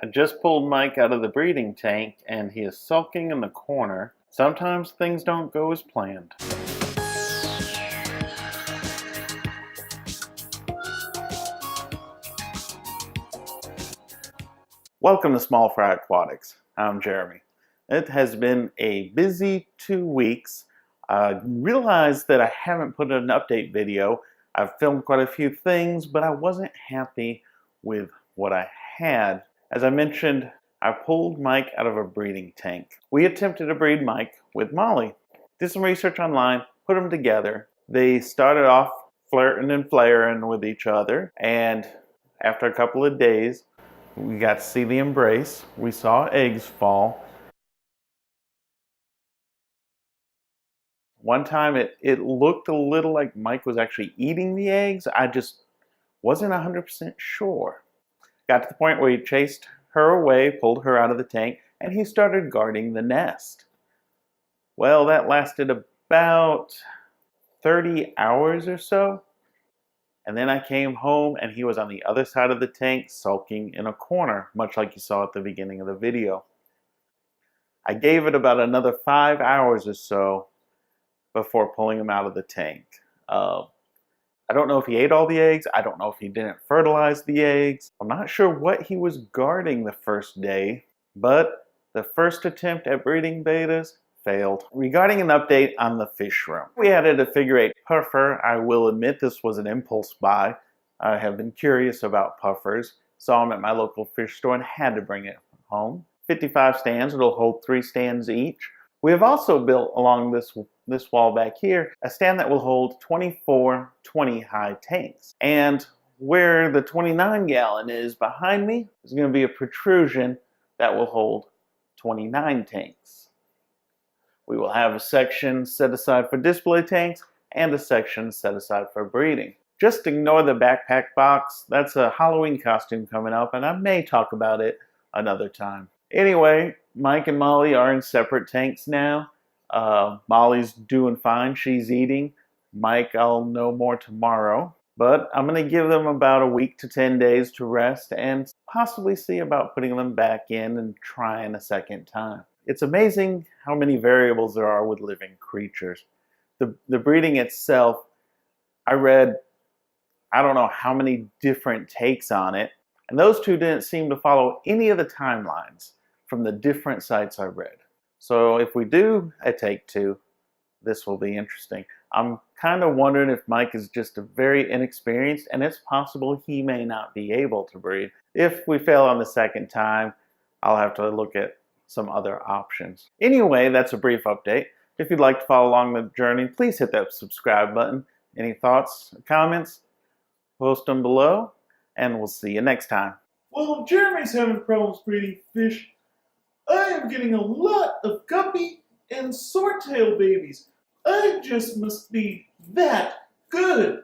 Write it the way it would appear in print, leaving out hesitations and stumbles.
I just pulled Mike out of the breeding tank and he is sulking in the corner. Sometimes things don't go as planned. Welcome to Small Fry Aquatics. I'm Jeremy. It has been a busy 2 weeks. I realized that I haven't put an update video. I've filmed quite a few things, but I wasn't happy with what I had. As I mentioned, I pulled Mike out of a breeding tank. We attempted to breed Mike with Molly. Did some research online, put them together. They started off flirting and flaring with each other, and after a couple of days, we got to see the embrace. We saw eggs fall. One time it looked a little like Mike was actually eating the eggs. I just wasn't 100% sure. Got to the point where he chased her away, pulled her out of the tank, and he started guarding the nest. Well, that lasted about 30 hours or so. And then I came home and he was on the other side of the tank sulking in a corner, much like you saw at the beginning of the video. I gave it about another 5 hours or so before pulling him out of the tank. I don't know if he ate all the eggs. I don't know if he didn't fertilize the eggs. I'm not sure what he was guarding the first day, but the first attempt at breeding bettas failed. Regarding an update on the fish room, we added a figure 8 puffer. I will admit this was an impulse buy. I have been curious about puffers. Saw them at my local fish store and had to bring it home. 55 stands. It'll hold 3 stands each. We have also built along this wall back here a stand that will hold 24 20-high tanks. And where the 29-gallon is behind me is going to be a protrusion that will hold 29 tanks. We will have a section set aside for display tanks and a section set aside for breeding. Just ignore the backpack box. That's a Halloween costume coming up, and I may talk about it another time. Anyway, Mike and Molly are in separate tanks now. Molly's doing fine. She's eating. Mike, I'll know more tomorrow. But I'm going to give them about a week to 10 days to rest and possibly see about putting them back in and trying a second time. It's amazing how many variables there are with living creatures. The breeding itself, I read, I don't know how many different takes on it. And those two didn't seem to follow any of the timelines from the different sites I read. So if we do a take 2, this will be interesting. I'm kind of wondering if Mike is just a very inexperienced, and it's possible he may not be able to breed. If we fail on the second time, I'll have to look at some other options. Anyway, that's a brief update. If you'd like to follow along the journey, please hit that subscribe button. Any thoughts, comments, post them below, and we'll see you next time. Well, Jeremy's having problems breeding fish. I am getting a lot of guppy and swordtail babies. I just must be that good.